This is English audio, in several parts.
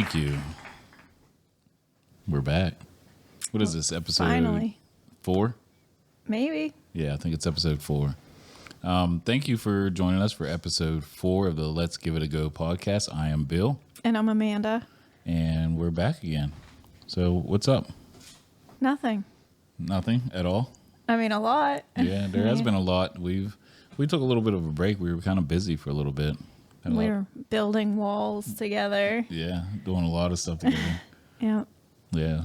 Thank you. We're back. What is this, episode Finally. 4? Maybe. Yeah, I think it's episode 4. Thank you for joining us for episode 4 of the Let's Give It a Go podcast. I am Bill. And I'm Amanda. And we're back again. So what's up? Nothing. Nothing at all? I mean, a lot. Yeah, there has been a lot. We took a little bit of a break. We were kind of busy for a little bit. We were building walls together. Yeah, doing a lot of stuff together. Yeah. Yeah.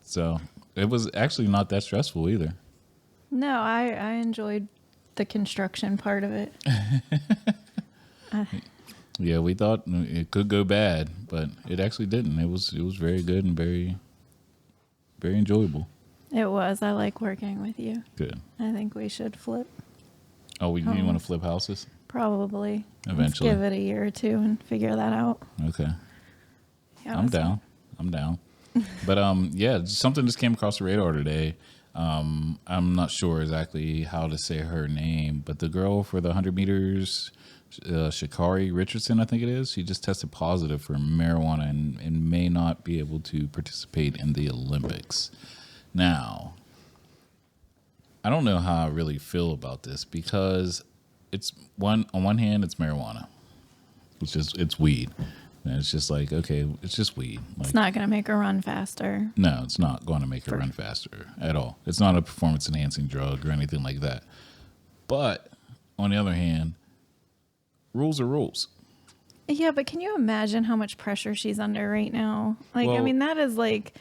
So it was actually not that stressful either. No, I enjoyed the construction part of it. Yeah, we thought it could go bad, but it actually didn't. It was very good and very, very enjoyable. It was. I like working with you. Good. I think we should flip. Oh, you want to flip houses? Probably. Eventually. Let's give it a year or two and figure that out. Okay. Yeah, I'm down. But yeah, something just came across the radar today. I'm not sure exactly how to say her name, but the girl for the 100 meters, Sha'Carri Richardson, I think it is, she just tested positive for marijuana and may not be able to participate in the Olympics. Now, I don't know how I really feel about this because on one hand, it's marijuana. It's weed. And it's just like, okay, it's just weed. Like, it's not going to make her run faster. No, it's not going to make her run faster at all. It's not a performance enhancing drug or anything like that. But on the other hand, rules are rules. Yeah, but can you imagine how much pressure she's under right now? Like, Well, I mean, that is like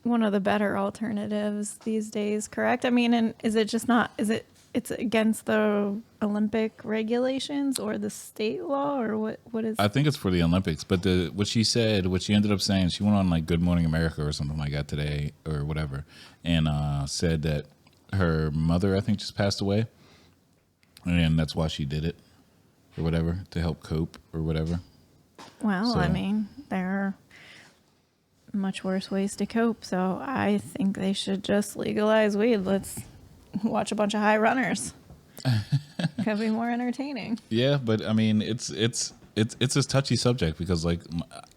one of the better alternatives these days, correct? I mean, and is it just not, it's against the Olympic regulations or the state law or what is? I think it's for the Olympics, but what she ended up saying, she went on like Good Morning America or something like that today or whatever, and said that her mother, I think, just passed away, and that's why she did it or whatever, to help cope or whatever. Well, So- I mean, there are much worse ways to cope, so I think they should just legalize weed. Let's watch a bunch of high runners. Could be more entertaining. Yeah, but I mean, it's a touchy subject because, like,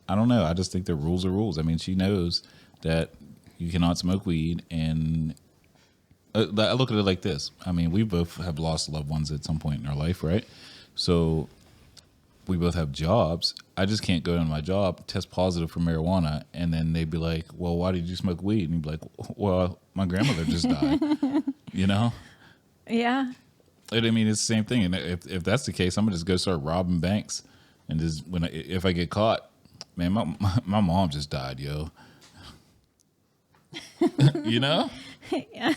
I don't know. I just think the rules are rules. I mean, she knows that you cannot smoke weed, and I look at it like this. I mean, we both have lost loved ones at some point in our life, right? So we both have jobs. I just can't go to my job, test positive for marijuana, and then they'd be like, "Well, why did you smoke weed?" And you'd be like, "Well, my grandmother just died." You know? Yeah. I mean, it's the same thing. And if that's the case, I'm gonna just go start robbing banks, and just if I get caught, man, my mom just died, yo. You know? Yeah.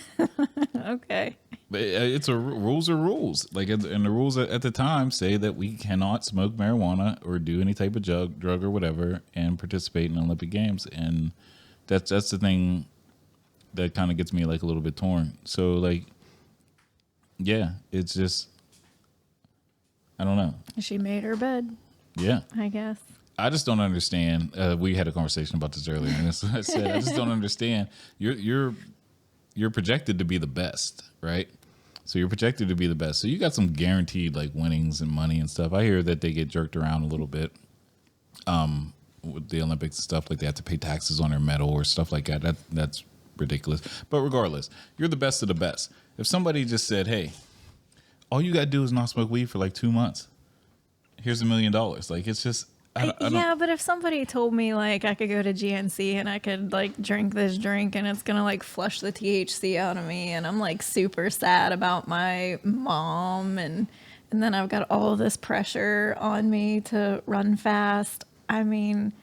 Okay. But rules are rules. Like, and the rules at the time say that we cannot smoke marijuana or do any type of drug or whatever and participate in Olympic Games, and that's the thing that kind of gets me like a little bit torn. So like, yeah, it's just, I don't know. She made her bed, Yeah. I guess. I just don't understand. We had a conversation about this earlier, and I said I just don't understand. You're projected to be the best, right? So you're projected to be the best. So you got some guaranteed like winnings and money and stuff. I hear that they get jerked around a little bit with the Olympics and stuff. Like they have to pay taxes on their medal or stuff like that. That's ridiculous. But regardless, you're the best of the best. If somebody just said, "Hey, all you got to do is not smoke weed for like 2 months. Here's $1 million." Like, it's just, I don't, Yeah, but if somebody told me like I could go to GNC and I could like drink this drink and it's gonna like flush the THC out of me and I'm like super sad about my mom and then I've got all of this pressure on me to run fast. I mean,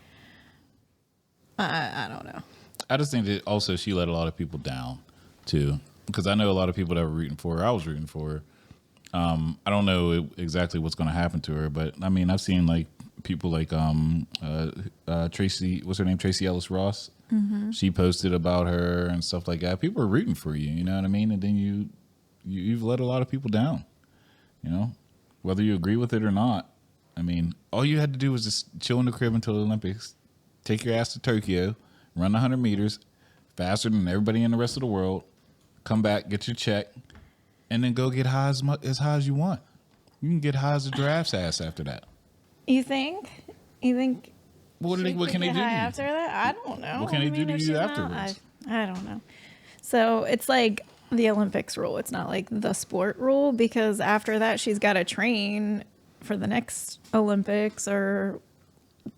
I don't know. I just think that also she let a lot of people down too, because I know a lot of people that were rooting for her. I was rooting for her. I don't know exactly what's going to happen to her, but I mean, I've seen like people like Tracy, what's her name, Tracy Ellis Ross. Mm-hmm. She posted about her and stuff like that. People are rooting for you, you know what I mean? And then you've let a lot of people down, you know, whether you agree with it or not. I mean, all you had to do was just chill in the crib until the Olympics, take your ass to Tokyo, run 100 meters faster than everybody in the rest of the world, come back, get your check, and then go get high as high as you want. You can get high as a giraffe's ass after that. You think What can they do to you? After that? I don't know. What can they do to if you she's not- afterwards? I don't know. So it's like the Olympics rule. It's not like the sport rule, because after that she's got to train for the next Olympics or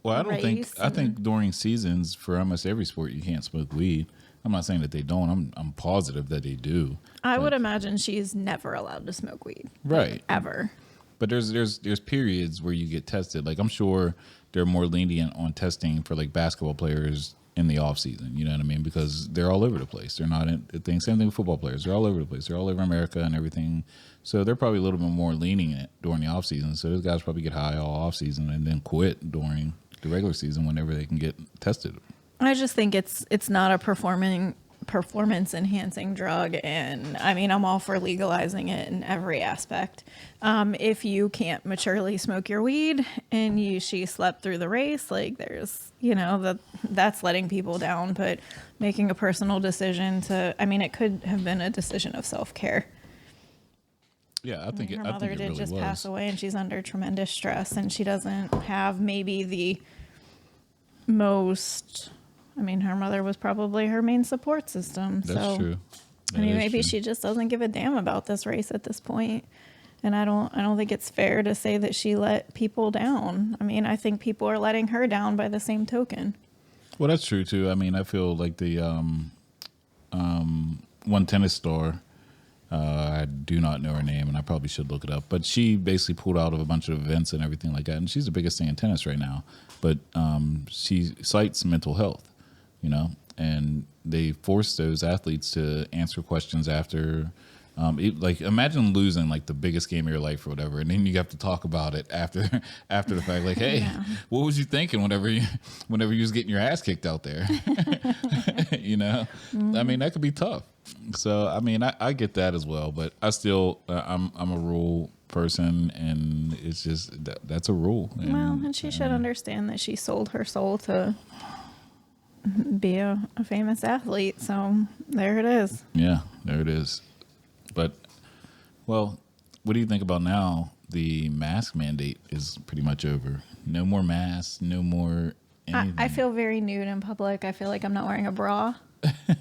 Well, I don't think. race I think during seasons for almost every sport you can't smoke weed. I'm not saying that they don't. I'm positive that they do. I would But- imagine she's never allowed to smoke weed. Right. Ever. But there's periods where you get tested. Like I'm sure they're more lenient on testing for like basketball players in the off season. You know what I mean? Because they're all over the place. They're not in the thing. Same thing with football players. They're all over the place. They're all over America and everything. So they're probably a little bit more lenient during the off season. So those guys probably get high all off season and then quit during the regular season whenever they can get tested. I just think it's not a performance enhancing drug, and I mean I'm all for legalizing it in every aspect. If you can't maturely smoke your weed and she slept through the race, like there's that's letting people down. But making a personal decision it could have been a decision of self-care. Yeah, I think Her it mother did really just was. pass away, and she's under tremendous stress, and she doesn't have maybe the most. Her mother was probably her main support system. That's true. That is Maybe true. she just doesn't give a damn about this race at this point. And I don't think it's fair to say that she let people down. I think people are letting her down by the same token. Well, that's true too. I feel like the one tennis star. I do not know her name, and I probably should look it up. But she basically pulled out of a bunch of events and everything like that. And she's the biggest thing in tennis right now. But she cites mental health, and they force those athletes to answer questions after. Imagine losing like the biggest game of your life or whatever, and then you have to talk about it after the fact. Like, hey, what was you thinking whenever you was getting your ass kicked out there? Mm-hmm. That could be tough. So I get that as well, but I still I'm a rule person, and it's just that's a rule. And she should understand that she sold her soul to be a famous athlete. So there it is. Yeah, there it is. But, well, what do you think about now? The mask mandate is pretty much over. No more masks, no more anything. I feel very nude in public. I feel like I'm not wearing a bra.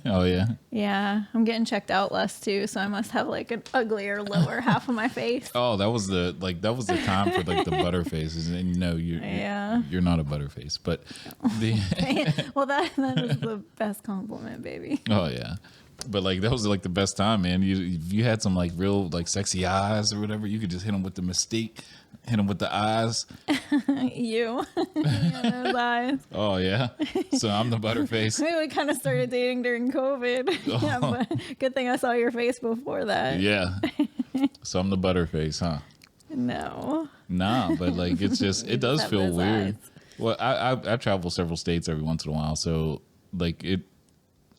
Oh, yeah? Yeah, I'm getting checked out less too, so I must have like an uglier lower half of my face. Oh, that was the time for like the butterfaces, and you're not a butterface, but Well, that is the best compliment, baby. oh yeah, but like that was like the best time, man. You had some like real like sexy eyes or whatever. You could just hit them with the mystique, hit them with the eyes. You, yeah, those eyes. Oh yeah, so I'm the butterface. Maybe we kind of started dating during COVID. Yeah, but good thing I saw your face before that. Yeah, so I'm the butterface, huh? No. Nah, but like it's just it does Have feel those weird. eyes. Well, I travel several states every once in a while, so like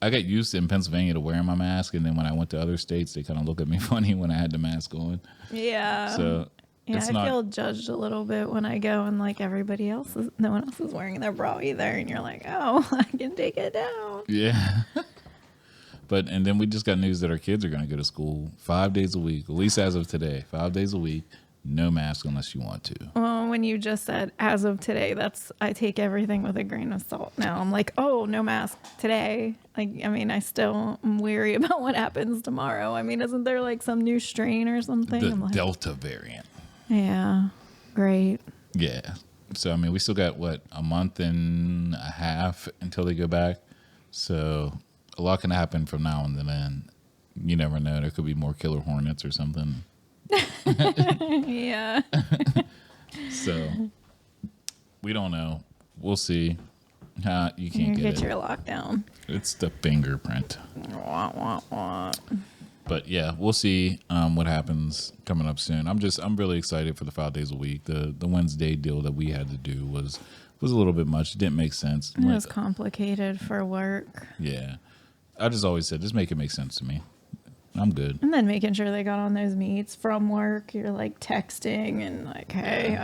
I got used in Pennsylvania to wearing my mask, and then when I went to other states, they kind of look at me funny when I had the mask on. Yeah. So Yeah, it's I not. feel judged a little bit when I go and like no one else is wearing their bra either, and you're like, oh, I can take it down. Yeah. And then we just got news that our kids are going to go to school 5 days a week, at least as of today, 5 days a week, no mask unless you want to. Well, when you just said as of today, I take everything with a grain of salt. Now I'm like, oh, no mask today. I still am weary about what happens tomorrow. Isn't there like some new strain or something? The I'm like, Delta variant. yeah, great. Yeah. So, we still got, a month and a half until they go back. So, a lot can happen from now and then. You never know. There could be more killer hornets or something. Yeah. So, we don't know. We'll see. You can't You get get it. your lockdown. It's the fingerprint. Wah, wah, wah. But yeah, we'll see what happens coming up soon. I'm really excited for the 5 days a week. The Wednesday deal that we had to do was a little bit much. It didn't make sense. It was complicated for work. Yeah. I just always said, just make it make sense to me. I'm good. And then making sure they got on those meets from work. You're like texting and like, hey,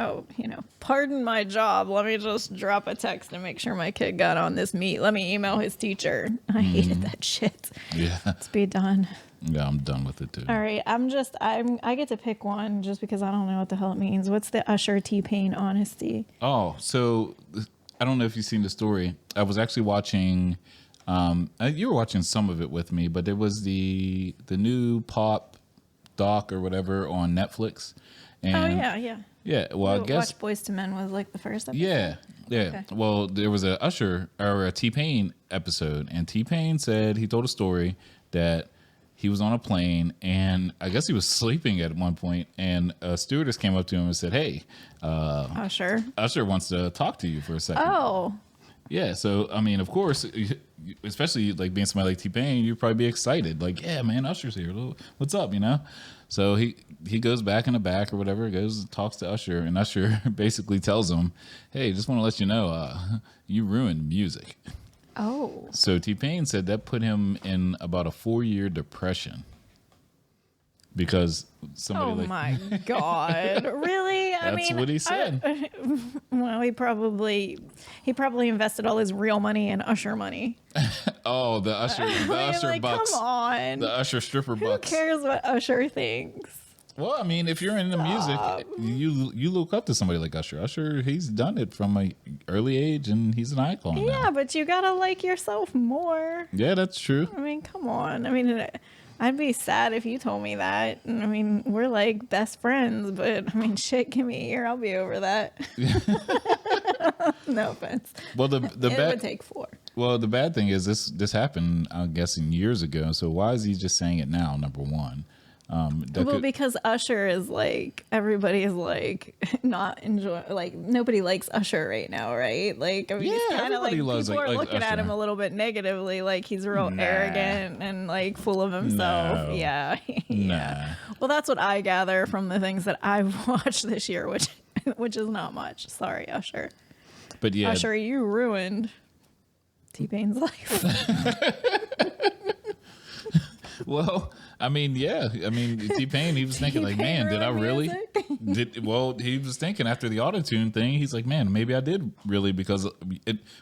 pardon my job. Let me just drop a text and make sure my kid got on this meet. Let me email his teacher. I hated that shit. Yeah. Let's be done. Yeah, I'm done with it too. All right. I get to pick one just because I don't know what the hell it means. What's the Usher T-Pain honesty? Oh, so I don't know if you've seen the story. I was actually watching. You were watching some of it with me, but there was the new pop doc or whatever on Netflix. And Oh yeah, yeah. yeah. Well, I guess Watch Boys to Men was like the first episode. yeah, yeah. Okay. Well, there was a Usher or a T-Pain episode, and T-Pain said he told a story that he was on a plane, and I guess he was sleeping at one point, and a stewardess came up to him and said, "Hey, Usher. Usher wants to talk to you for a second." Oh, Yeah, so I mean, of course, especially like being somebody like T-Pain, you'd probably be excited. Like, yeah, man, Usher's here. What's up, you know? So he goes back in the back or whatever, goes and talks to Usher, and Usher basically tells him, "Hey, just want to let you know, you ruined music." oh. So T-Pain said that put him in about a 4-year depression because somebody Oh like my God! Really? That's what he said. Well, he probably invested all his real money in Usher money. oh the Usher Like, bucks, come on. the Usher stripper Who bucks. cares what Usher thinks? Well, I mean, if you're into music, you look up to somebody like Usher. Usher, he's done it from a early age, and he's an icon. Yeah, now. but you gotta like yourself more. Yeah, that's true. I mean, come on. I mean, I'd be sad if you told me that. I mean, we're like best friends, but I mean, shit, give me a year. I'll be over that. No offense. Well, the It would bad take 4. well the bad thing is this happened, I'm guessing, years ago. So why is he just saying it now? Number one, Because Usher is like, everybody is like not enjoy, like nobody likes Usher right now, right? Like, I mean, it's Yeah, kind of like everybody loves, people are like looking at Usher. him a little bit negatively, like he's real Nah. arrogant and like full of himself. No. Yeah, yeah. Nah. Well, that's what I gather from the things that I've watched this year, which is not much. Sorry, Usher. But yeah, Usher, you ruined T-Pain's life. well, I mean, yeah, I mean, T-Pain, he was thinking like, T-Pain man, did I ruined really? music? Well, he was thinking after the auto-tune thing, he's like, man, maybe I did really, because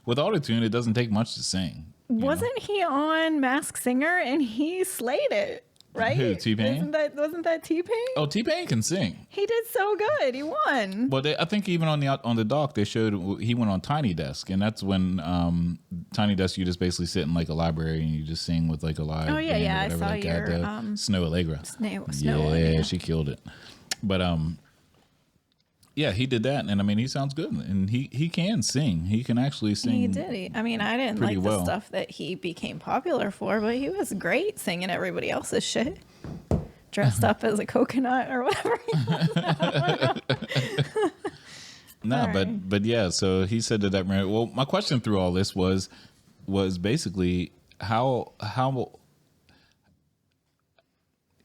with auto-tune, it doesn't take much to sing. you know? Wasn't he on Masked Singer and he slayed it? Right? Who, T-Pain? Wasn't that T-Pain? Oh, T-Pain can sing. He did so good. He won. Well, I think even on the doc they showed he went on Tiny Desk, and that's when Tiny Desk, you just basically sit in like a library and you just sing with like a live. Oh, yeah, band or yeah, I whatever saw like your, that. Snow Allegra. Snow yeah, one, yeah. she killed it. But yeah, he did that, and I mean, he sounds good, and he can sing. He can actually sing. He did. I mean, I didn't pretty like well. the stuff that he became popular for, but he was great singing everybody else's shit. Dressed up as a coconut or whatever. No, All right. but yeah. So he said that. Well, my question through all this was basically how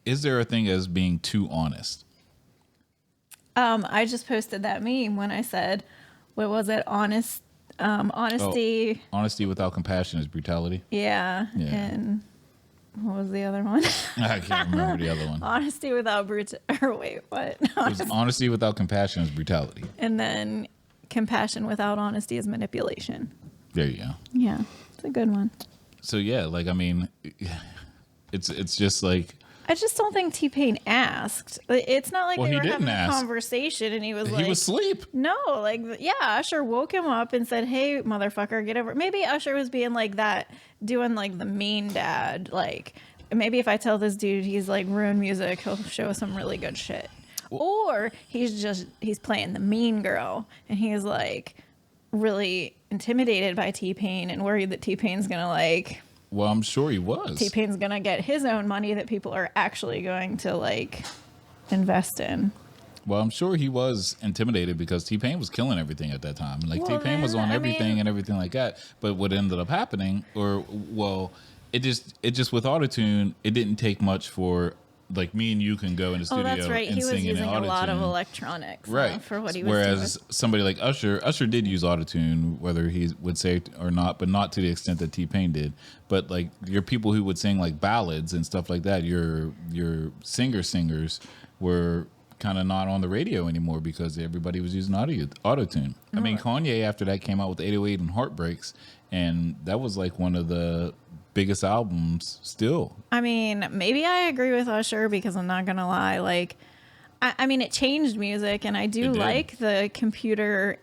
is there a thing as being too honest? I just posted that meme when I said, what was it? Honesty. Honesty without compassion is brutality. Yeah. Yeah. And what was the other one? I can't remember the other one. Honesty without or wait, what? It was honesty without compassion is brutality. And then compassion without honesty is manipulation. There you go. Yeah, it's a good one. So yeah, like I mean, it's just like I just don't think T-Pain asked. It's not like Well, they he were didn't having ask. a conversation and he was like, he was asleep. no, like, yeah, Usher woke him up and said, hey, motherfucker, get over. Maybe Usher was being like that, doing like the mean dad. Like, maybe if I tell this dude he's like ruined music, he'll show some really good shit. Or he's playing the mean girl and he's like really intimidated by T-Pain and worried that T-Pain's gonna like, Well, I'm sure he was. T-Pain's gonna get his own money that people are actually going to like invest in. Well, I'm sure he was intimidated because T-Pain was killing everything at that time. Like Well, T-Pain was then, on I everything mean- and everything like that. But what ended up happening, it just with autotune, it didn't take much for like me and you can go in the Oh, studio that's right. and He was sing in using a lot of autotune. electronics Right. for what he was Whereas doing. somebody like Usher did use autotune, whether he would say it or not, but not to the extent that T-Pain did. But like your people who would sing like ballads and stuff like that, your singers were kind of not on the radio anymore because everybody was using autotune. I mean, Kanye after that came out with 808 and Heartbreaks, and that was like one of the biggest albums still. I mean, maybe I agree with Usher because I'm not gonna lie. Like, I mean, it changed music, and I do It did. like the computer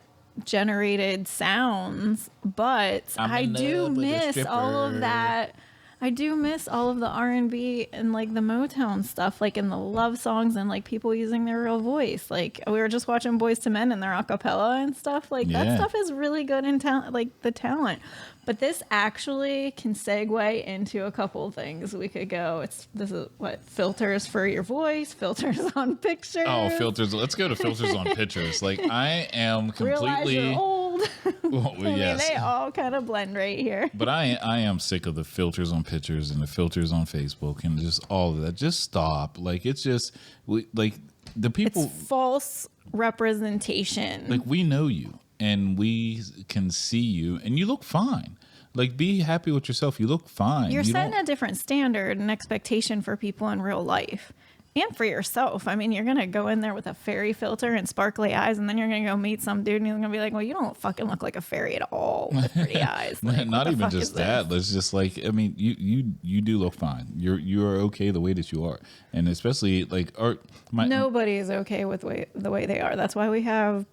generated sounds, but I'm I in do love with a miss all of stripper. that. I do miss all of the R&B and like the Motown stuff, like in the love songs and like people using their real voice. Like we were just watching Boys to Men and their acapella and stuff. Like that Yeah. stuff is really good in talent, like the talent. But this actually can segue into a couple of things we could go. This is what filters for your voice, filters on pictures. Oh, filters. Let's go to filters on pictures. Like I am Realize completely. you're old. Well, I mean, yes. they all kind of blend right here. But I am sick of the filters on pictures and the filters on Facebook and just all of that. Just stop. Like it's just like the people It's false representation. like we know you and we can see you and you look fine. Like be happy with yourself. You look fine. You're You setting don't- a different standard and expectation for people in real life and for yourself. I mean, you're going to go in there with a fairy filter and sparkly eyes, and then you're going to go meet some dude and he's going to be like, well, you don't fucking look like a fairy at all with pretty eyes. Like, what not the even fuck just is that. this? Let's just like I mean, you do look fine. You are okay the way that you are, and especially like Nobody is okay with the way they are. That's why we have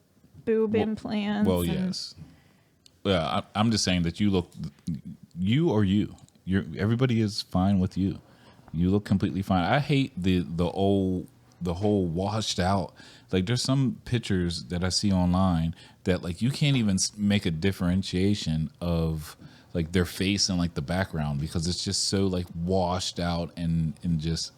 boob implants. Well, and- yes. Yeah, I'm just saying that you look, you or you. Everybody is fine with you. You look completely fine. I hate the whole washed out. Like there's some pictures that I see online that like you can't even make a differentiation of like their face and like the background because it's just so like washed out and just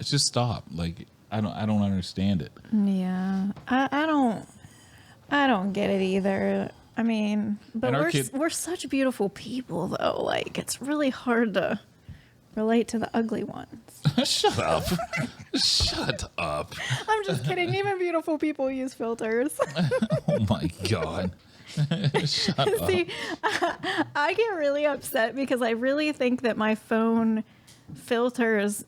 it's just stop. Like I don't understand it. Yeah, I don't get it either. I mean, but And our we're such beautiful people, though. Like, it's really hard to relate to the ugly ones. Shut up. Shut up. I'm just kidding. Even beautiful people use filters. Oh my God. Shut up. See, I get really upset because I really think that my phone filters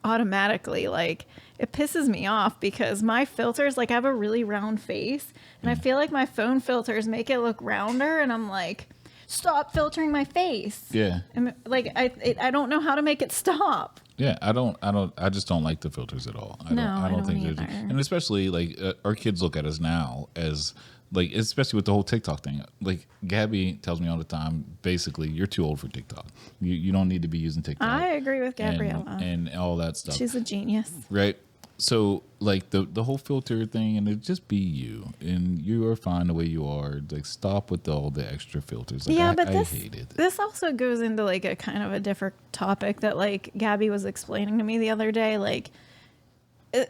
automatically. Like, it pisses me off because my filters, like, I have a really round face, and I feel like my phone filters make it look rounder, and I'm like, stop filtering my face. Yeah. And, like, I don't know how to make it stop. Yeah, I just don't like the filters at all. I don't think either. and especially like our kids look at us now as like, especially with the whole TikTok thing. Like Gabby tells me all the time, basically, you're too old for TikTok. You don't need to be using TikTok. I agree with Gabriella. and all that stuff. She's a genius. Right. So like the whole filter thing, and it just be you, and you are fine the way you are. Like stop with all the extra filters. Like, Yeah, I but hate it. this also goes into like a kind of a different topic that like Gabby was explaining to me the other day. Like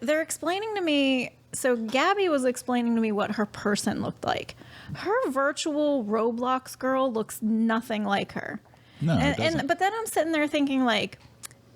they're explaining to me. So Gabby was explaining to me what her person looked like. Her virtual Roblox girl looks nothing like her. No, it doesn't. But then I'm sitting there thinking like,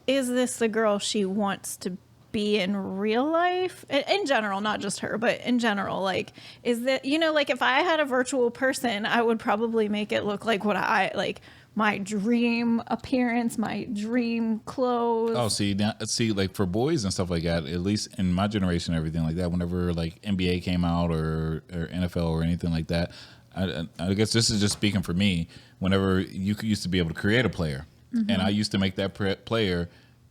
is this the girl she wants to be in real life? In general, not just her, but in general, like, is that, you know, like if I had a virtual person, I would probably make it look like what I like, my dream appearance, my dream clothes. Oh, see, like for boys and stuff like that, at least in my generation, everything like that, whenever like NBA came out or NFL or anything like that, I guess this is just speaking for me. Whenever you used to be able to create a player, and I used to make that player,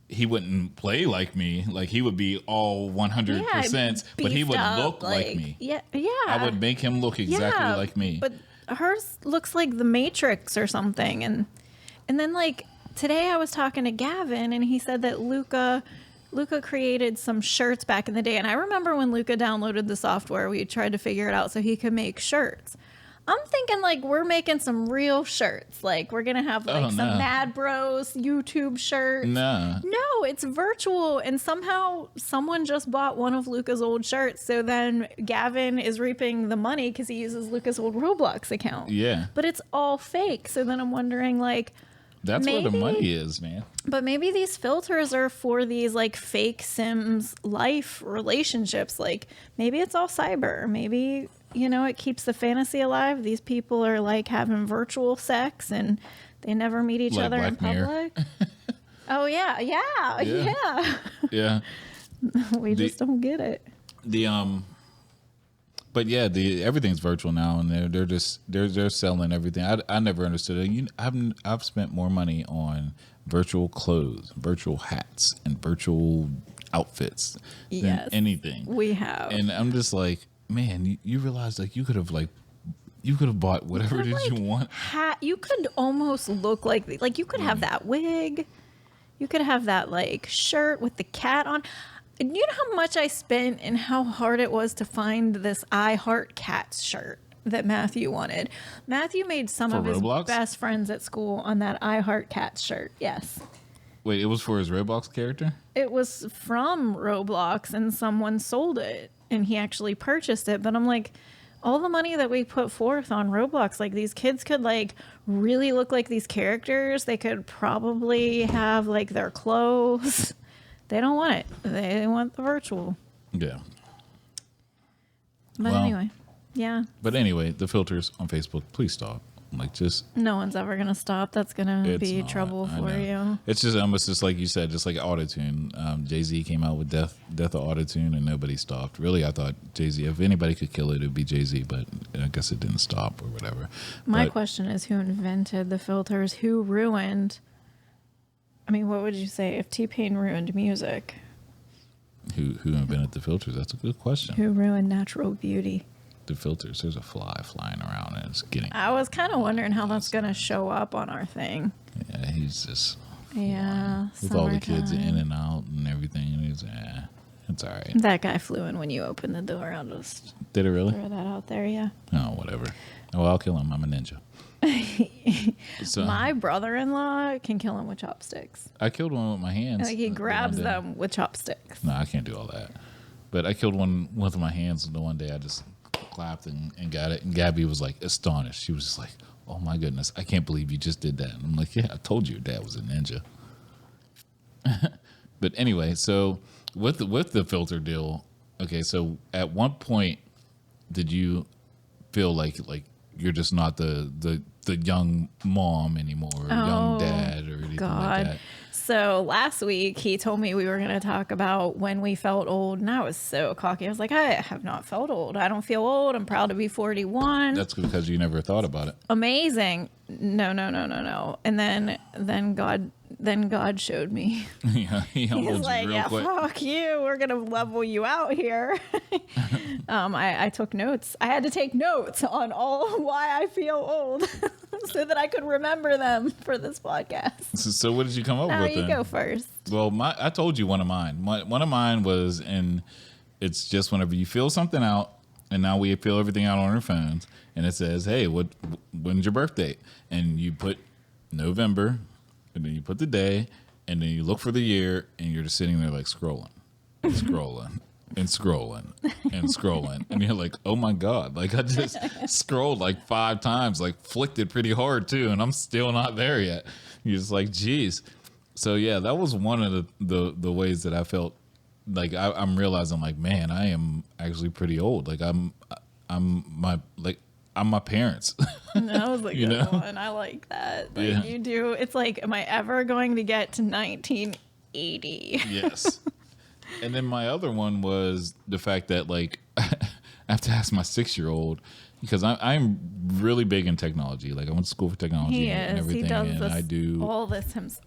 he wouldn't play like me. Like he would be all 100%, but he beefed would up, look like me. Yeah. I would make him look exactly like me. But hers looks like the Matrix or something. And then like today I was talking to Gavin and he said that Luca created some shirts back in the day. And I remember when Luca downloaded the software, we tried to figure it out so he could make shirts. I'm thinking like we're making some real shirts. Like we're going to have like some no. Mad Bros YouTube shirts. Nah. No, it's virtual, and somehow someone just bought one of Luca's old shirts. So then Gavin is reaping the money because he uses Luca's old Roblox account. Yeah. But it's all fake. So then I'm wondering, like, That's where the maybe- money is, man. but maybe these filters are for these like fake Sims life relationships. Like maybe it's all cyber. Maybe, you know, it keeps the fantasy alive. These people are like having virtual sex and they never meet each Like other in Black Mirror. public. Oh yeah. Yeah. We just don't get it. But yeah, everything's virtual now, and they're selling everything. I never understood it. I've spent more money on virtual clothes, virtual hats, and virtual outfits Yes. than anything. We have. And I'm just like, man, you realize like you could have like You could have bought whatever it is you want. You could almost look like you could have that wig. You could have that like shirt with the cat on. You know how much I spent and how hard it was to find this I Heart Cats shirt that Matthew wanted. Matthew made some For of his Roblox? best friends at school on that I Heart Cats shirt. Yes. Wait, it was for his Roblox character? It was from Roblox and someone sold it and he actually purchased it. But I'm like, all the money that we put forth on Roblox, like these kids could like really look like these characters. They could probably have like their clothes. They don't want it. They want the virtual. Yeah. But Well, anyway, yeah. But anyway, the filters on Facebook, please stop. Like, just No one's ever going to stop. That's going to it's be not. trouble I for know. you. It's just almost just like you said, just like Autotune. Jay-Z came out with Death of Autotune, and nobody stopped. Really, I thought Jay-Z, if anybody could kill it, it'd be Jay-Z, but I guess it didn't stop or whatever. My But question is who invented the filters? Who ruined? I mean, what would you say if T-Pain ruined music? who invented the filters? That's a good question. Who ruined natural beauty? The filters. There's a fly flying around, and it's getting. I was kind of wondering how that's going to show up on our thing. Yeah, he's just Yeah. with all the kids summertime. in and out and everything. And he's it's all right. That guy flew in when you opened the door. I'll just Did it really? throw that out there. Yeah. Oh, whatever. Oh, I'll kill him. I'm a ninja. So My brother-in-law can kill him with chopsticks. I killed one with my hands. Like he the grabs one day. them with chopsticks. No, I can't do all that. But I killed one with my hands, and the one day I just clapped and got it. And Gabby was like astonished. She was just like, "Oh my goodness, I can't believe you just did that." And I'm like, "Yeah, I told you your dad was a ninja." But anyway, so with the filter deal, okay. So at one point, did you feel like you're just not the young mom anymore, or young Oh, dad, or anything God. like that? So last week he told me we were going to talk about when we felt old, and I was so cocky. I was like, I have not felt old. I don't feel old. I'm proud to be 41. That's because you never thought about it. Amazing. No. And then God showed me. Yeah, he humbled He's you like, real yeah, quick. fuck you. We're going to level you out here. I took notes. I had to take notes on all why I feel old so that I could remember them for this podcast. So what did you come up Now with you then? go first. Well, I told you one of mine. One of mine was, and it's just whenever you fill something out, and now we fill everything out on our phones, and it says, "Hey, when's your birthday?" And you put November, and then you put the day, and then you look for the year, and you're just sitting there like scrolling, and scrolling, and scrolling, and scrolling, and you're like, "Oh my god!" Like I just scrolled like 5 times, like flicked it pretty hard too, and I'm still not there yet. You're just like, "Geez." So yeah, that was one of the ways that I felt like I'm realizing like, man, I am actually pretty old. Like I'm my parents. That was a You good know? one. I like that. Like Yeah. you do. It's like, am I ever going to get to 1980? Yes. And then my other one was the fact that like I have to ask my 6-year-old because I'm really big in technology. Like I went to school for technology He and is. everything, He does and this, I do all this himself.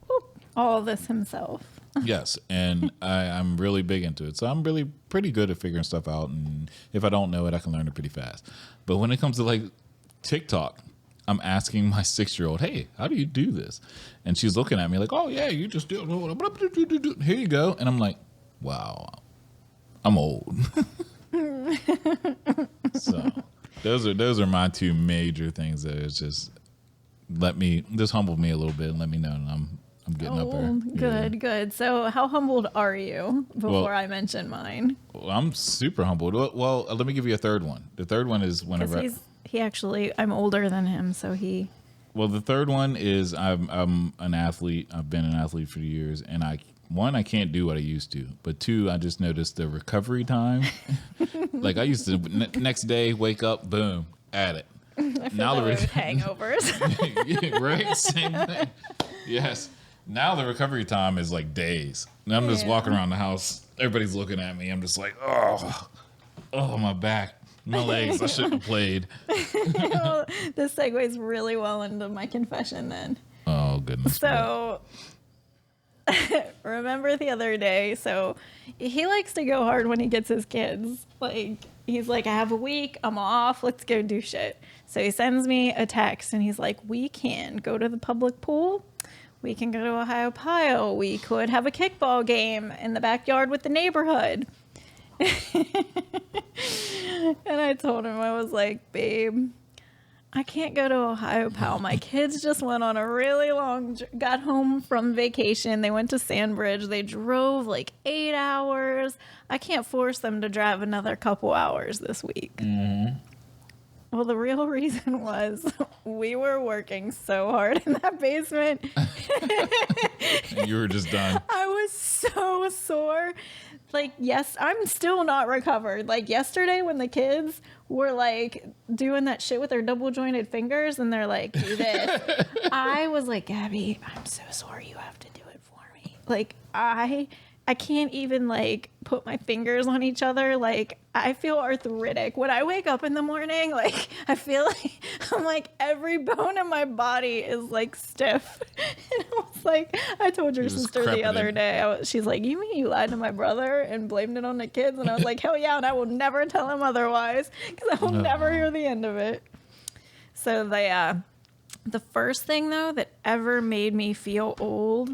All this himself. yes, and I'm really big into it. So I'm really pretty good at figuring stuff out, and if I don't know it, I can learn it pretty fast. But when it comes to like TikTok, I'm asking my 6-year-old, "Hey, how do you do this?" And she's looking at me like, "Oh yeah, you just do it. Here you go." And I'm like, "Wow, I'm old." So those are my 2 major things that is just humbled me a little bit and let me know that I'm getting up there. Good. So how humbled are you before Well- I mention mine? Well, I'm super humbled. Well, let me give you a third one. The third one is whenever. I'm older than him, so Well, the third one is I'm an athlete. I've been an athlete for years, and I can't do what I used to. But 2, I just noticed the recovery time. Like I used to next day wake up, boom, at it. I feel Now that the way rec- with hangovers. Yeah, right? Same thing. Yes. Now the recovery time is like days. And I'm just Yeah. walking around the house. Everybody's looking at me. I'm just like, oh, my back, my legs. I shouldn't have played. This segues really well into my confession then. Oh, goodness. So remember the other day, so he likes to go hard when he gets his kids. Like He's like, I have a week. I'm off. Let's go do shit. So he sends me a text and he's like, we can go to the public pool. We can go to Ohio Pile. We could have a kickball game in the backyard with the neighborhood. And I told him, I was like, babe, I can't go to Ohio Pal. My kids just went on a really got home from vacation. They went to Sandbridge. They drove like 8 hours. I can't force them to drive another couple hours this week. Mm-hmm. Well, the real reason was we were working so hard in that basement. And you were just done. I was so sore. Like, yes, I'm still not recovered. Like yesterday when the kids were like doing that shit with their double jointed fingers and they're like, do this. I was like, Gabby, I'm so sorry. You have to do it for me. Like, I can't even like put my fingers on each other. Like, I feel arthritic when I wake up in the morning. Like, I feel like I'm like every bone in my body is like stiff. And I was like, I told your sister the other day, she's like, you mean you lied to my brother and blamed it on the kids? And I was like, hell yeah. And I will never tell him otherwise because I will never hear the end of it. So the first thing though that ever made me feel old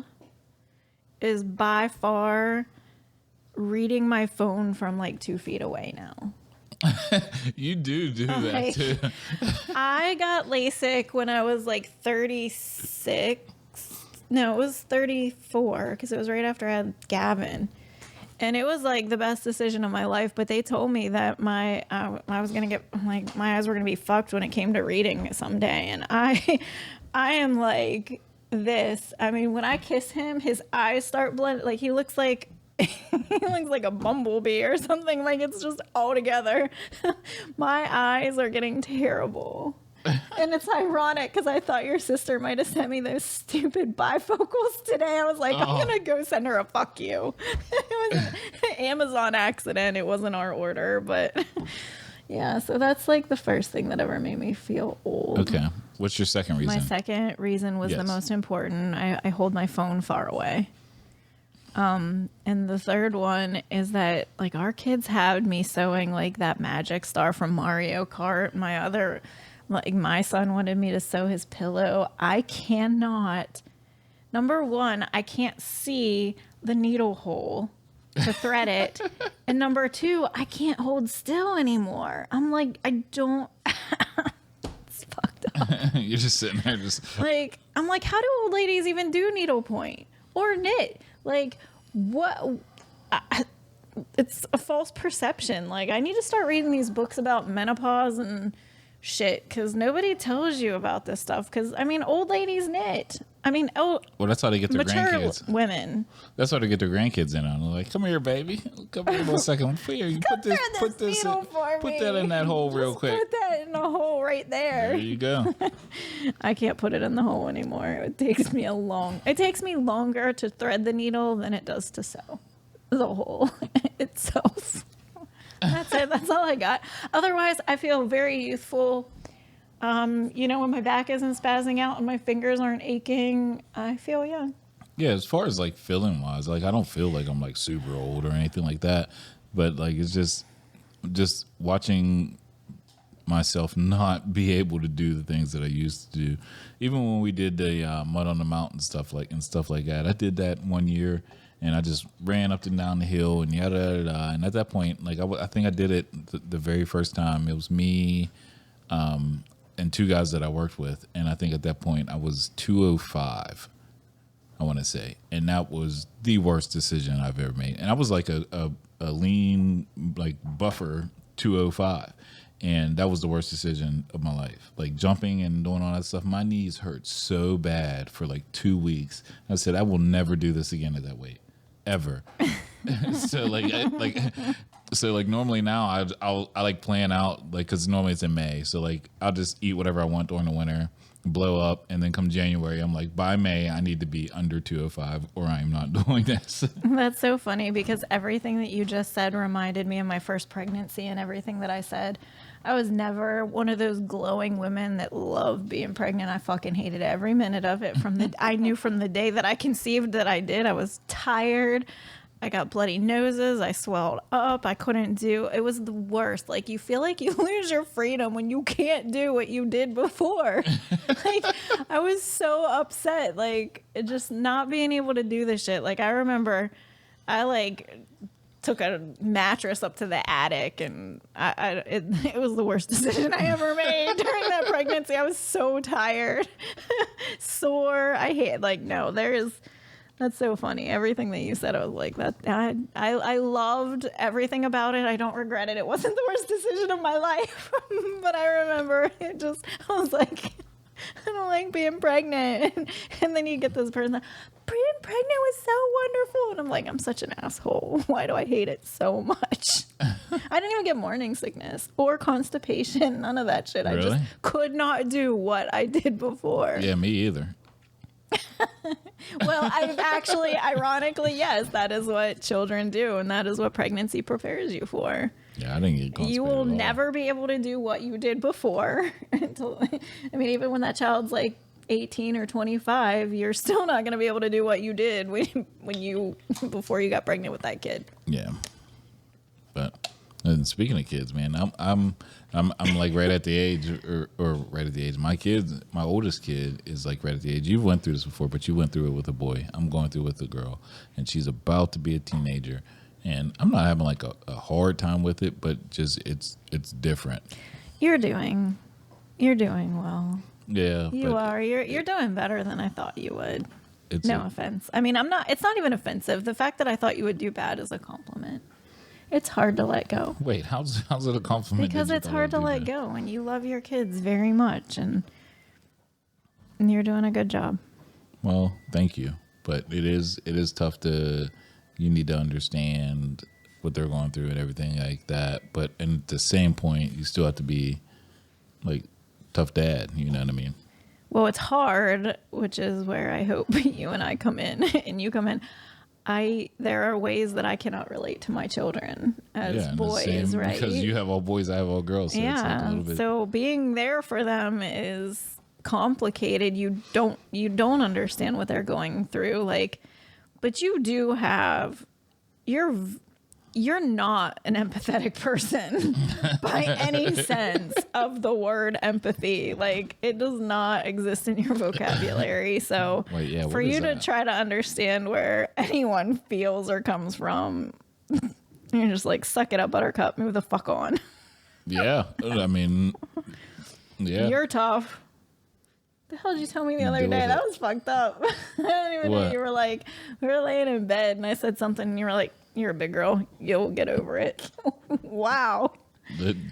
is by far reading my phone from like 2 feet away now. You do that too. I got LASIK when I was like 36. No, it was 34 because it was right after I had Gavin. And it was like the best decision of my life. But they told me that I was going to get like my eyes were going to be fucked when it came to reading someday. And I am like this. I mean, when I kiss him, his eyes start blending. Like he looks like he looks like a bumblebee or something. Like it's just all together. My eyes are getting terrible. And it's ironic because I thought your sister might have sent me those stupid bifocals today. I was like, I'm going to go send her a fuck you. It was an Amazon accident. It wasn't our order. But yeah, so that's like the first thing that ever made me feel old. Okay. What's your second reason? My second reason was the most important. I hold my phone far away. And the third one is that like our kids had me sewing like that magic star from Mario Kart. My son wanted me to sew his pillow. I cannot. Number one, I can't see the needle hole to thread it. And number two, I can't hold still anymore. I'm like, I don't. It's fucked up. You're just sitting there just like, I'm like, how do old ladies even do needlepoint or knit? Like, what? It's a false perception. Like, I need to start reading these books about menopause and shit because nobody tells you about this stuff. Because, I mean, old ladies knit. I mean, well, that's how they get their mature grandkids. Women. That's how they get their grandkids in on. They're like, come here, baby. Come here for a second. Here, you put that in that hole real quick. Put that in the hole right there. There you go. I can't put it in the hole anymore. It takes me longer to thread the needle than it does to sew the hole itself. That's it. That's all I got. Otherwise, I feel very youthful. When my back isn't spazzing out and my fingers aren't aching, I feel young. Yeah, as far as like feeling wise, like I don't feel like I'm like super old or anything like that. But like it's just watching myself not be able to do the things that I used to do. Even when we did the Mud on the Mountain stuff like that, I did that one year. And I just ran up and down the hill and yada, yada, yada. And at that point, like I think I did it the very first time. It was me and two guys that I worked with. And I think at that point I was 205, I want to say. And that was the worst decision I've ever made. And I was like a lean, like buffer 205. And that was the worst decision of my life. Like jumping and doing all that stuff. My knees hurt so bad for like 2 weeks. I said, I will never do this again at that weight. Ever. So normally now I like plan out like because normally it's in May, so like I'll just eat whatever I want during the winter, blow up, and then come January I'm like by May I need to be under 205 or I'm not doing this. That's so funny because everything that you just said reminded me of my first pregnancy and everything that I said. I was never one of those glowing women that loved being pregnant. I fucking hated every minute of it. I knew from the day that I conceived that I did. I was tired. I got bloody noses. I swelled up. I couldn't do. It was the worst. Like you feel like you lose your freedom when you can't do what you did before. Like I was so upset. Like just not being able to do this shit. Like I remember, I like took a mattress up to the attic, and it was the worst decision I ever made during that pregnancy. I was so tired, sore. I hate like no. That's so funny. Everything that you said, I was like that. I loved everything about it. I don't regret it. It wasn't the worst decision of my life, but I remember it just. I was like, I don't like being pregnant, and then you get this person. Being pregnant was so wonderful, and I'm like, I'm such an asshole. Why do I hate it so much? I didn't even get morning sickness or constipation. None of that shit. Really? I just could not do what I did before. Yeah, me either. Well, I've actually, ironically, yes, that is what children do, and that is what pregnancy prepares you for. Yeah, I didn't get constipated. You will at all. never be able to do what you did before until, I mean, even when that child's like 18 or 25, you're still not going to be able to do what you did before you got pregnant with that kid. Yeah, but and speaking of kids, man, I'm like right at the age, or right at the age. My oldest kid is like right at the age. You went through this before, but you went through it with a boy. I'm going through it with a girl, and she's about to be a teenager. And I'm not having like a hard time with it, but just it's different. You're doing well. Yeah, You are. You're doing better than I thought you would. No offense. I mean, I'm not. It's not even offensive. The fact that I thought you would do bad is a compliment. It's hard to let go. Wait, how's it a compliment? Because it's hard to let go when you love your kids very much, and you're doing a good job. Well, thank you, but it is tough to. You need to understand what they're going through and everything like that. But at the same point, you still have to be like tough dad. You know what I mean? Well, it's hard, which is where I hope you and I come in, and you come in. There are ways that I cannot relate to my children as boys, right? Because you have all boys, I have all girls. So it's like a little bit. So being there for them is complicated. You don't understand what they're going through, like. But you do have, you're not an empathetic person by any sense of the word empathy. Like it does not exist in your vocabulary. So for you to try to understand where anyone feels or comes from, you're just like, suck it up, buttercup, move the fuck on. Yeah. I mean, yeah. You're tough. The hell did you tell me the other day? That was fucked up. I don't even know. You were like, we were laying in bed and I said something and you were like, you're a big girl. You'll get over it. Wow.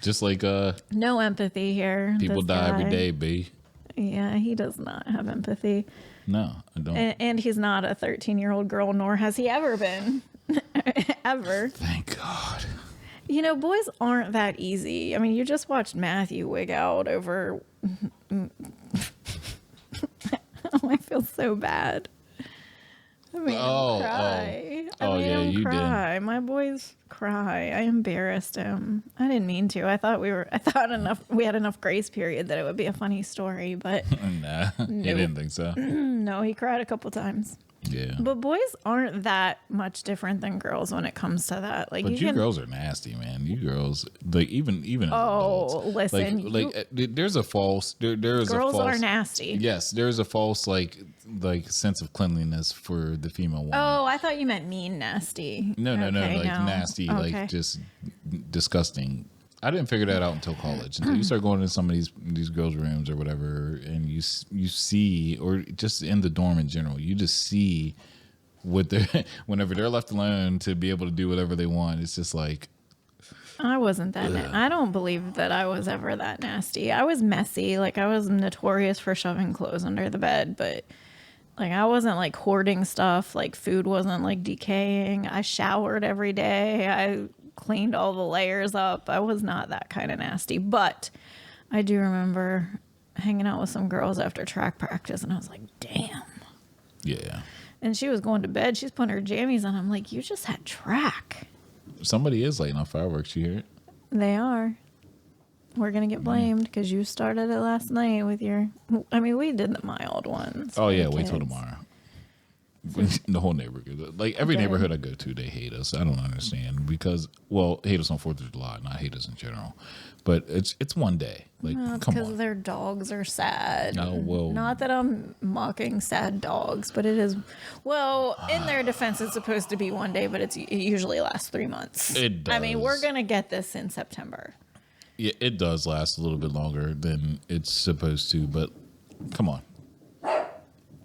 Just like no empathy here. People die every day, B. Yeah, he does not have empathy. No, I don't. And he's not a 13-year-old girl, nor has he ever been. Ever. Thank God. You know, boys aren't that easy. I mean, you just watched Matthew wig out over... Oh, I feel so bad. I made him cry. I made him cry. Did. My boys cry. I embarrassed him. I didn't mean to. I thought we had enough grace period that it would be a funny story, but nah, he didn't think so. No, he cried a couple times. Yeah. But boys aren't that much different than girls when it comes to that. Like, but you girls are nasty, man. You girls, like even as adults. Listen, there's a false. There is girls a false, are nasty. Yes, there's a false like sense of cleanliness for the female woman. Oh, I thought you meant mean nasty. No, nasty, like just disgusting. I didn't figure that out until college. Until you start going into some of these girls' rooms or whatever, and you see, or just in the dorm in general, you just see what they're whenever they're left alone to be able to do whatever they want. It's just like I wasn't that. I don't believe that I was ever that nasty. I was messy. Like I was notorious for shoving clothes under the bed, but like I wasn't like hoarding stuff. Like food wasn't like decaying. I showered every day. I cleaned all the layers up. I was not that kind of nasty, but I do remember hanging out with some girls after track practice and I was like, damn. Yeah. And she was going to bed. She's putting her jammies on. I'm like, you just had track. Somebody is lighting off fireworks. You hear it? They are. We're going to get blamed because you started it last night with your, I mean, we did the mild ones. Oh yeah. Wait till tomorrow. The whole neighborhood, like every Good. neighborhood I go to, they hate us. I don't understand because, well, hate us on 4th of July, not hate us in general. But it's one day. Like, come Because on. their dogs are sad. No, well- not that I'm mocking sad dogs, but it is. Well, in their defense, it's supposed to be one day, but it usually lasts 3 months. It I mean, we're does. gonna get this in September. Yeah, it does last a little bit longer than it's supposed to, but come on.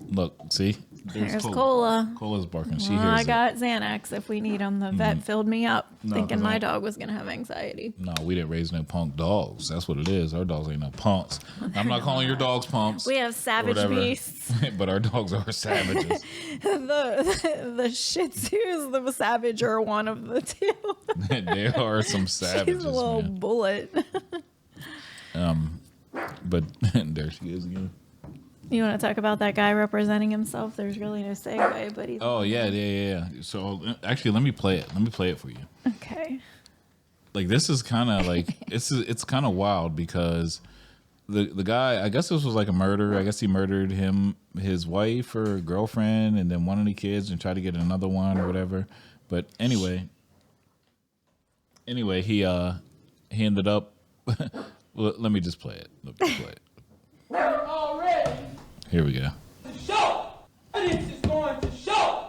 Look, see? There's Cola. Cola's barking. She Well, hears I it. got Xanax if we need them. The vet filled me up, No, thinking 'cause my I- dog was gonna have anxiety. No, we didn't raise no punk dogs. That's what it is. Our dogs ain't no punks. I'm not calling your dogs punks. We have or savage whatever, beasts. but our dogs are savages. the Shih Tzu's the savager one of the two. They are some savages, She's a little man. bullet. But there she is again. You want to talk about that guy representing himself? There's really no segue, but he's Oh yeah. So actually, let me play it. Let me play it for you. okay. Like this is kind of like it's kind of wild because the guy, I guess this was like a murder. I guess he murdered his wife or girlfriend, and then one of the kids, and tried to get another one or whatever. But anyway, he ended up. Well, let me just play it. Let me play it. Already Here we go. to show. Evidence is going to show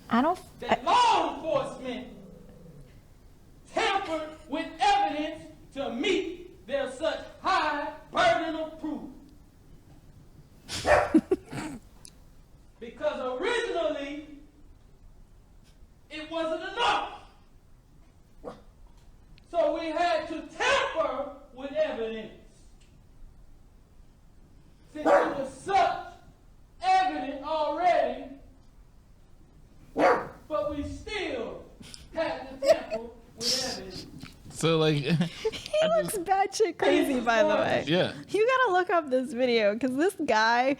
I don't. that law enforcement tampered with evidence to meet their such high burden of proof. Because originally, it wasn't enough. So we had to tamper with evidence. Since it was such evident already, but we still had to tamper with evidence. So like, He looks batshit crazy, by the way. yeah. You gotta look up this video because this guy,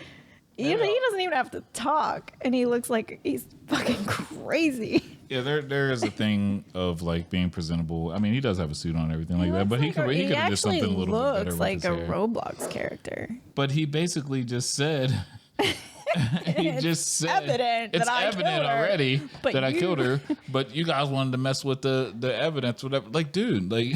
he doesn't even have to talk, and he looks like he's fucking crazy. Yeah, there is a thing of like being presentable. I mean, he does have a suit on and everything like that, but he could have did actually something a little bit better looks with like his a hair. Roblox character. But he basically just said, he just said, evident it's that I evident killed her, already but that I you-" killed her, but you guys wanted to mess with the evidence, whatever. Like, dude, like,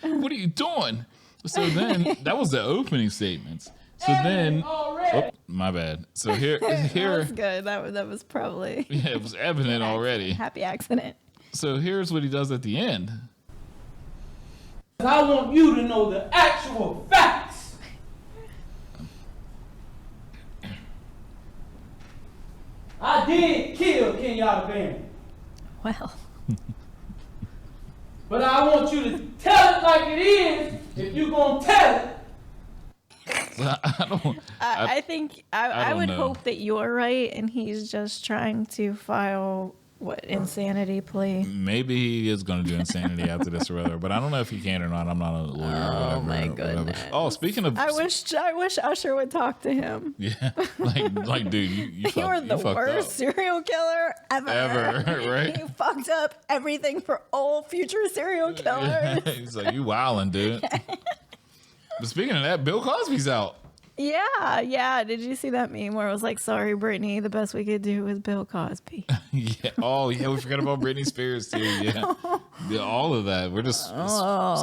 what are you doing? So then that was the opening statements. So then, oh, my bad. So here, That was good. That was probably yeah, it was evident already. happy accident. So here's what he does at the end. I want you to know the actual facts. I did kill Kenyatta Barron, Well, but I want you to tell it like it is. If you gonna tell it, I don't. I think I don't would know. hope that you're right, and he's just trying to file what insanity plea. Maybe he is going to do insanity after this or whatever, but I don't know if he can or not. I'm not a lawyer or whatever. my or whatever. goodness. Oh, speaking of, I wish Usher would talk to him. yeah, like, dude, you You fucked, were the fucked worst up. serial killer ever. Ever, right? You fucked up everything for all future serial killers. He's like, you wildin', dude. But speaking of that, Bill Cosby's out. Yeah. Did you see that meme where it was like, "Sorry, Brittany, the best we could do was Bill Cosby." Yeah. Oh, yeah. We forgot about Britney Spears too. Yeah. Yeah, all of that. We're just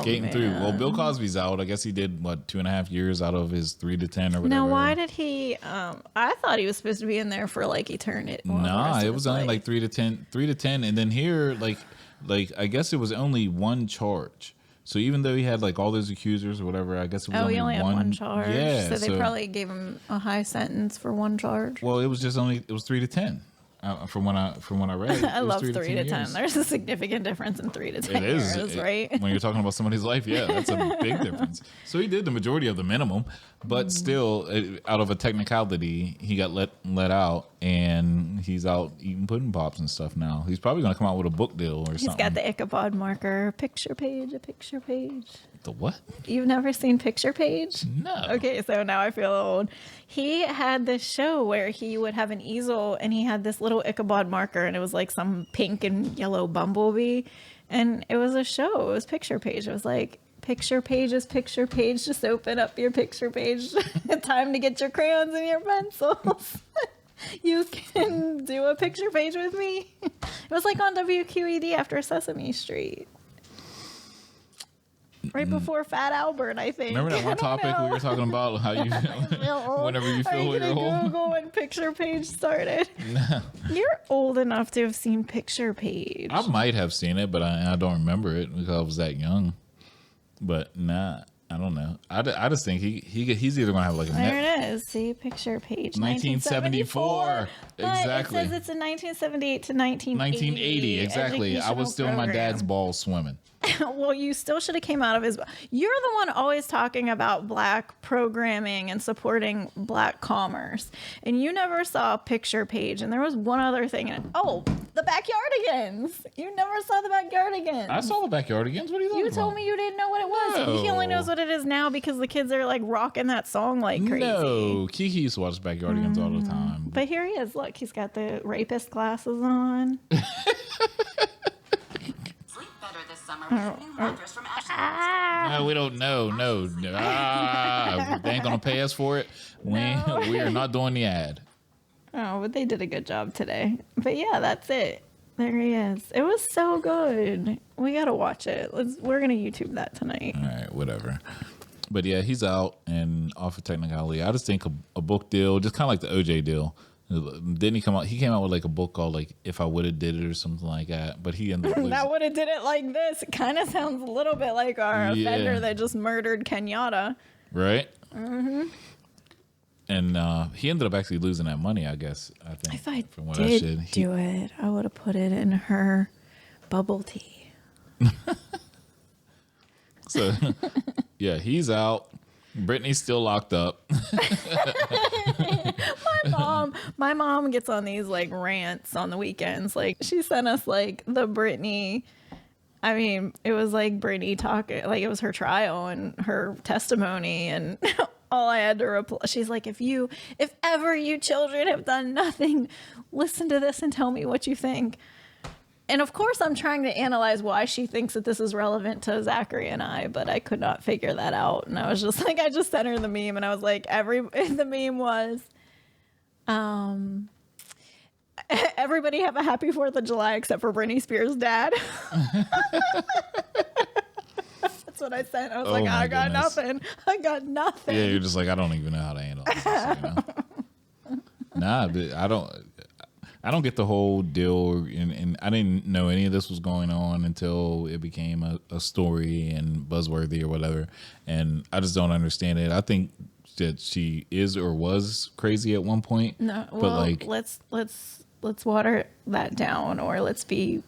skating through. Well, Bill Cosby's out. I guess he did what 2.5 years out of his 3 to 10 or whatever. Now, why did he? I thought he was supposed to be in there for like eternity. Well, the Nah, rest of it his was only life. like 3 to 10, and then here, like I guess it was only one charge. So even though he had like all those accusers or whatever, I guess it was Oh, only, he only had one charge. Yeah, so they probably gave him a high sentence for one charge. Well, it was 3 to 10. From when I read, I it was love 3 to 10. years. There's a significant difference in 3 to 10 It is years, right? When you're talking about somebody's life, yeah, that's a big difference. So he did the majority of the minimum, but still, out of a technicality, he got let out, and he's out eating pudding pops and stuff now. He's probably going to come out with a book deal or He's something. got the Ichabod marker, a picture page. The what? You've never seen Picture Page? No. Okay, so now I feel old. He had this show where he would have an easel and he had this little Ichabod marker and it was like some pink and yellow bumblebee. And it was a show. It was Picture Page. It was like picture page is picture page. Just open up your picture page. Time to get your crayons and your pencils. You can do a picture page with me. It was like on WQED after Sesame Street. Right before Fat Albert, I think. Remember that one topic we were talking about how you whenever you feel you're old? Google when picture page started. You're old enough to have seen picture page. I might have seen it, but I don't remember it because I was that young. But nah, I don't know. I just think he's either gonna have like a There it is. See, picture page. 1974. But Exactly. it says it's in 1978 to 1980. 1980. Exactly. I was still in my educational dad's balls swimming. Well, you still should have came out of his. You're the one always talking about black programming and supporting black commerce, and you never saw a picture page. And there was one other thing in it. Oh, the Backyardigans. You never saw the Backyardigans. I saw the Backyardigans. What are you talking You about? told me you didn't know what it was. He only No. knows what it is now because the kids are like rocking that song like crazy. No, Kiki used to watch Backyardigans all the time. But here he is. Look, he's got the rapist glasses on. Sleep better this summer with a new mattress from Ashley. No, we don't know. No. They ain't gonna pay us for it. We are not doing the ad. Oh, but they did a good job today. But yeah, that's it. There he is. It was so good. We gotta watch it. We're gonna YouTube that tonight. All right, whatever. But yeah, he's out and off of technicality. I just think a book deal, just kind of like the OJ deal. Didn't he come out? He came out with like a book called like "If I Would Have Did It" or something like that. But he ended up losing. That would have did it like this. It kind of sounds a little bit like our Yeah. offender that just murdered Kenyatta. Right. Mm-hmm. And he ended up actually losing that money. I guess. I think. If I from what did I said, do it, I would have put it in her bubble tea. So yeah, he's out. Brittany's still locked up. My mom gets on these like rants on the weekends. Like she sent us like the Britney. I mean, it was like Britney talking, like it was her trial and her testimony, and all I had to reply. She's like, if ever you children have done nothing, listen to this and tell me what you think. And of course, I'm trying to analyze why she thinks that this is relevant to Zachary and I, but I could not figure that out. And I was just like, I just sent her the meme, and I was like, the meme was, everybody have a happy 4th of July except for Britney Spears' dad. That's what I sent. I was like, my I got goodness. nothing. I got nothing. Yeah, you're just like, I don't even know how to handle this. Nah, but I don't get the whole deal, and I didn't know any of this was going on until it became a story and buzzworthy or whatever, and I just don't understand it. I think that she is or was crazy at one point. No, well, but like, let's water that down, or let's be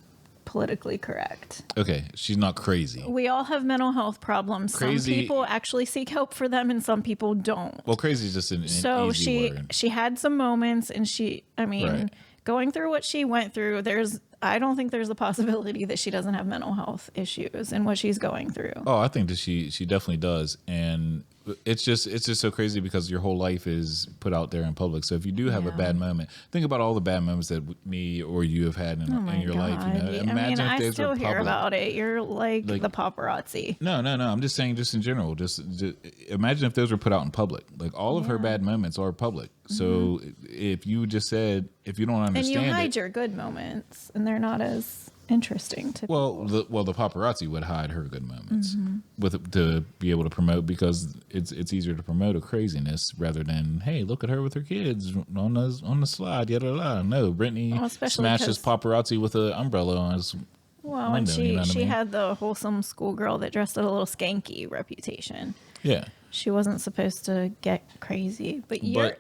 politically correct. okay, she's not crazy. We all have mental health problems. Crazy- Some people actually seek help for them, and some people don't. Well, crazy is just an So easy word. she had some moments, and Right. going through what she went through, I don't think there's a possibility that she doesn't have mental health issues and what she's going through. Oh, I think that she definitely does, and it's just so crazy because your whole life is put out there in public. So if you do have a Yeah. bad moment, think about all the bad moments that me or you have had in your life. You know, imagine if I those still were hear public. about it. You're like the paparazzi. No. I'm just saying, just in general. Just imagine if those were put out in public. Like all of her bad moments are public. So if you just said, if you don't And understand you hide it, your good moments, and they're not as interesting to well, the paparazzi would hide her good moments to be able to promote, because it's easier to promote a craziness rather than, hey, look at her with her kids on the slide. Yada yada. No, Brittany Well, especially smashes 'cause- paparazzi with an umbrella on his. Well, and window, she you know what I she mean? had the wholesome schoolgirl that dressed a little skanky reputation. Yeah, She wasn't supposed to get crazy, but you're but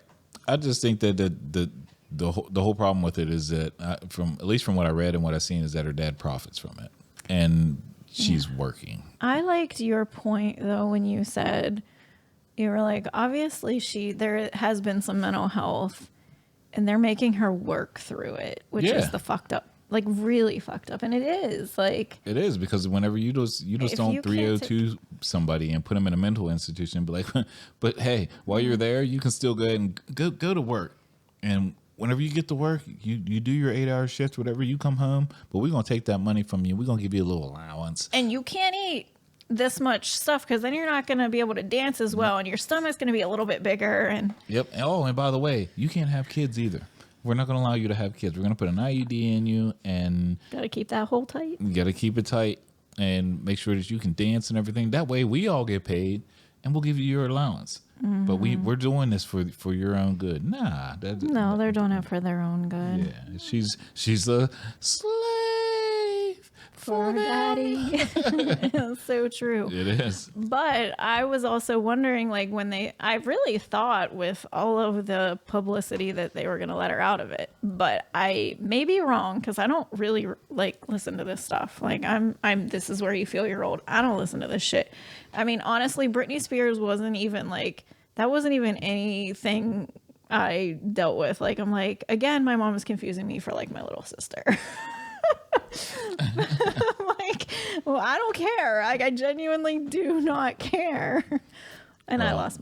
I just think that the whole problem with it is that from at least from what I read and what I've seen is that her dad profits from it, and she's working. I liked your point though when you said, you were like, obviously there has been some mental health, and they're making her work through it, which Yeah. is the fucked up, like really fucked up, and it is like. It is, because whenever you just If don't you can't 302 somebody and put them in a mental institution and be like, but hey, while you're there, you can still go ahead and go to work. And whenever you get to work, you do your 8-hour shift, whatever, you come home, but we're going to take that money from you. We're going to give you a little allowance. And you can't eat this much stuff because then you're not going to be able to dance as well, and your stomach's going to be a little bit bigger. And Yep. Oh, and by the way, you can't have kids either. We're not going to allow you to have kids. We're going to put an IUD in you, and got to keep that hole tight. you got to keep it tight and make sure that you can dance and everything. That way, we all get paid, and we'll give you your allowance. But we're doing this for your own good. Nah, No, they're doing it for their own good. yeah, she's a slave For daddy. It's so true. It is. But I was also wondering, like, I really thought with all of the publicity that they were going to let her out of it. But I may be wrong because I don't really like listen to this stuff. Like, this is where you feel you're old. I don't listen to this shit. I mean, honestly, Britney Spears wasn't even that wasn't even anything I dealt with. Like, I'm like, again, my mom is confusing me for like my little sister. Like, well, I don't care. Like, I genuinely do not care. And I lost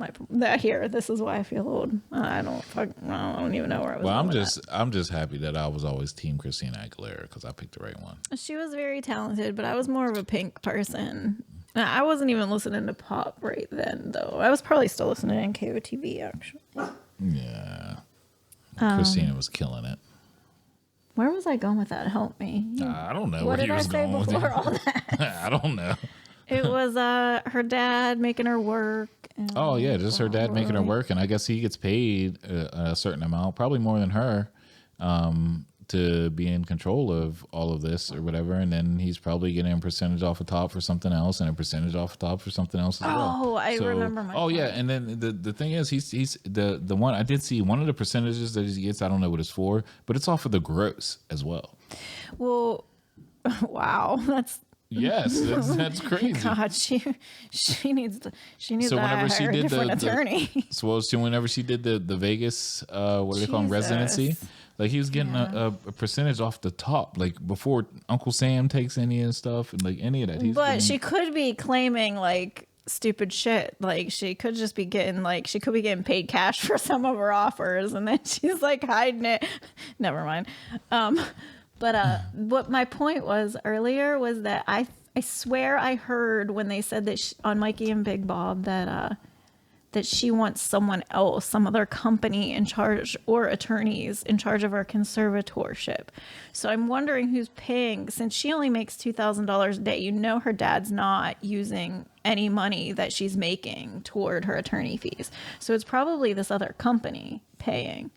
here. This is why I feel old. I don't even know where I was. Well, going with I'm just happy that I was always Team Christina Aguilera because I picked the right one. that. She was very talented, but I was more of a Pink person. I wasn't even listening to pop right then, though. I was probably still listening to KOTV, actually. Yeah, Christina was killing it. Where was I going with that? Help me. I don't know What where did you I was say going with before it. all that? I don't know. It was her dad making her work. And Oh yeah, just her dad making her work, and I guess he gets paid a certain amount, probably more than her, to be in control of all of this or whatever. And then he's probably getting a percentage off the top for something else, and a percentage off the top for something else as well. Oh, I remember my Oh yeah, point. and then the thing is, he's the one I did see one of the percentages that he gets. I don't know what it's for, but it's off of the gross as well. Well, wow, that's Yes, that's crazy. God. She needs So to whenever hire she a did different attorney. whenever she did the Vegas, what do they call them, residency, Jesus. like he was getting a percentage off the top, like before Uncle Sam takes any of the stuff and like any of that. He's But getting, she could be claiming like stupid shit. Like she could just be getting paid cash for some of her offers, and then she's like hiding it. Never mind. But what my point was earlier was that I swear I heard when they said that on Mikey and Big Bob that she wants someone else, some other company in charge or attorneys in charge of her conservatorship. So I'm wondering who's paying, since she only makes $2,000 a day. You know her dad's not using any money that she's making toward her attorney fees. So it's probably this other company paying.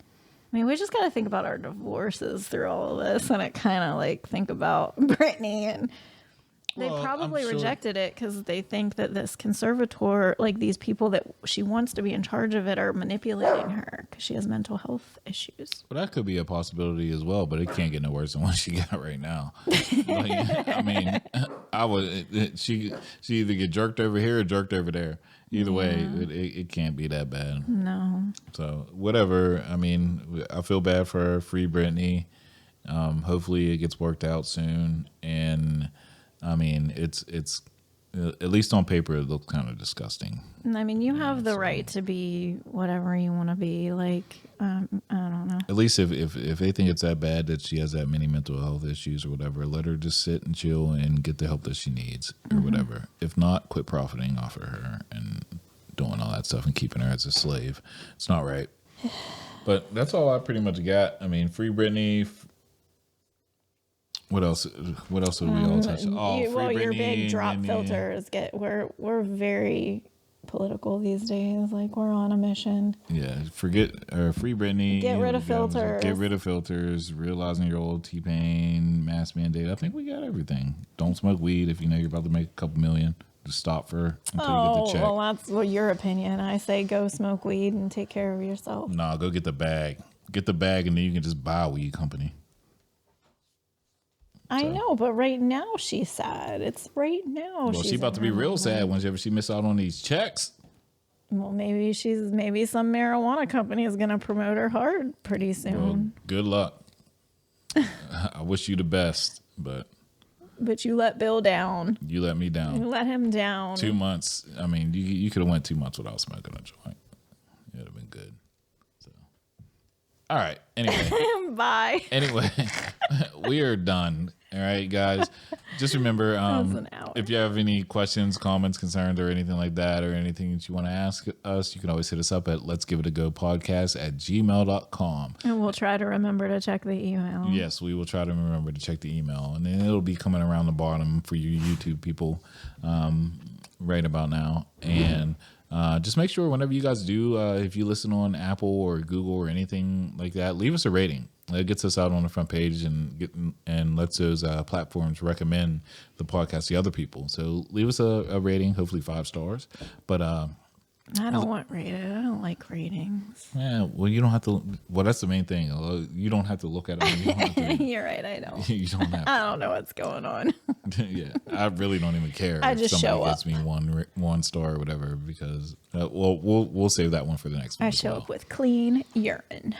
I mean, we just got to think about our divorces through all of this, and it kind of like think about Britney, and they Well, probably I'm sure- rejected it because they think that this conservator, like these people that she wants to be in charge of it, are manipulating her because she has mental health issues. well, that could be a possibility as well, but it can't get no worse than what she got right now. Like, I mean, she either get jerked over here or jerked over there. Either way, it can't be that bad. No. So whatever. I mean, I feel bad for her. Free Britney. Hopefully it gets worked out soon. And I mean, it's at least on paper it looks kind of disgusting. I mean, you have the right to be whatever you want to be. Like, I don't know. At least if they think it's that bad that she has that many mental health issues or whatever, let her just sit and chill and get the help that she needs or whatever. If not, quit profiting off of her and doing all that stuff and keeping her as a slave. It's not right. But that's all I pretty much got. I mean, free Britney. What else? What else did we all touch? Oh, free your Britney, big drop and then- filters we're very political these days. Like, we're on a mission. Yeah, forget free Britney. Get rid of filters. Get rid of filters. Realizing your old T-Pain mask mandate. I think we got everything. Don't smoke weed if you know you're about to make a couple million. Just stop until you get the check. Well, that's your opinion. I say go smoke weed and take care of yourself. Nah, go get the bag. Get the bag, and then you can just buy a weed company. I know, but right now she's sad. It's right now. Well, she's about to be real sad whenever she miss out on these checks. Well, maybe some marijuana company is going to promote her hard pretty soon. Well, good luck. I wish you the best, but But you let Bill down. you let me You down. let him down. 2 months. I mean, you could have went 2 months without smoking a joint. It would have been good. So, all right. Anyway. Bye. Anyway, we are done. All right, guys. Just remember, was an hour. if you have any questions, comments, concerns, or anything like that, or anything that you want to ask us, you can always hit us up at let's give it a go podcast at gmail.com. And we'll try to remember to check the email. Yes, we will try to remember to check the email, and then it'll be coming around the bottom for you YouTube people right about now. And just make sure whenever you guys do, if you listen on Apple or Google or anything like that, leave us a rating. It gets us out on the front page and lets those platforms recommend the podcast to other people. So leave us a rating, hopefully 5 stars. But I don't want rated. I don't like ratings. yeah, well, you don't have to. Well, that's the main thing. You don't have to look at them. You don't have to, You're right. I don't. you don't have. I don't know what's going on. Yeah, I really don't even care I if just somebody show gets me one star or whatever, because well, we'll save that one for the next one. I as show well. up with clean urine.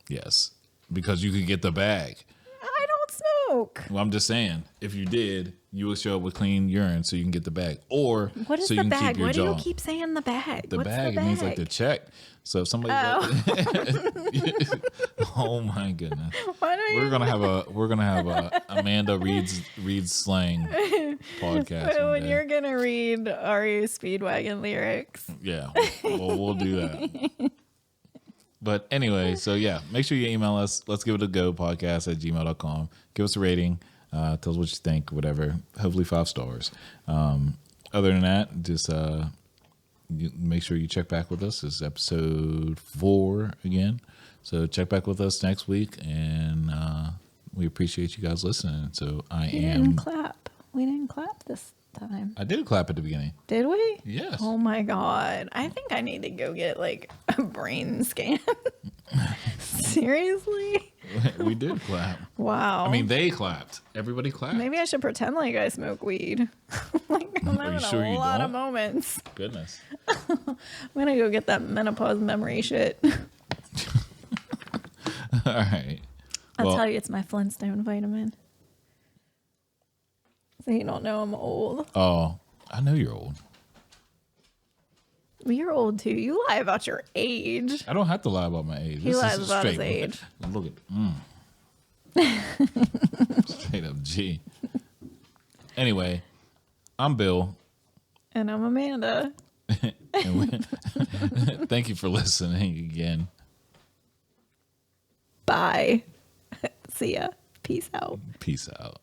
Yes, because you could get the bag. I don't smoke. Well, I'm just saying, if you did, you would show up with clean urine so you can get the bag, or What is so you the can bag? keep your Why do job. you keep saying the bag? The What's bag, the it bag? means like the check. So if somebody, oh my goodness, Why don't we're you? gonna have a Amanda reads slang podcast. one When day. you're gonna read RE Speedwagon lyrics. Yeah, we'll do that. But anyway, so yeah, make sure you email us. Let's give it a go podcast at gmail.com. Give us a rating. Tell us what you think, whatever. Hopefully 5 stars. Other than that, just make sure you check back with us. This is episode 4 again. So check back with us next week, and we appreciate you guys listening. So We didn't clap. We didn't clap this time. I did clap at the beginning. Did we? Yes. Oh my god. I think I need to go get like a brain scan. Seriously? We did clap. Wow. I mean, they clapped. Everybody clapped. maybe I should pretend like I smoke weed. Like I'm Are you having sure a you lot of don't? moments. Goodness. I'm gonna go get that menopause memory shit. All right. I'll Well, tell you, it's my Flintstone vitamin. So you don't know I'm old. Oh, I know you're old. Well, you're old too. You lie about your age. I don't have to lie about my age. He This lies is about his straight. age. Look at straight up G. Anyway, I'm Bill. And I'm Amanda. And thank you for listening again. Bye. See ya. Peace out. Peace out.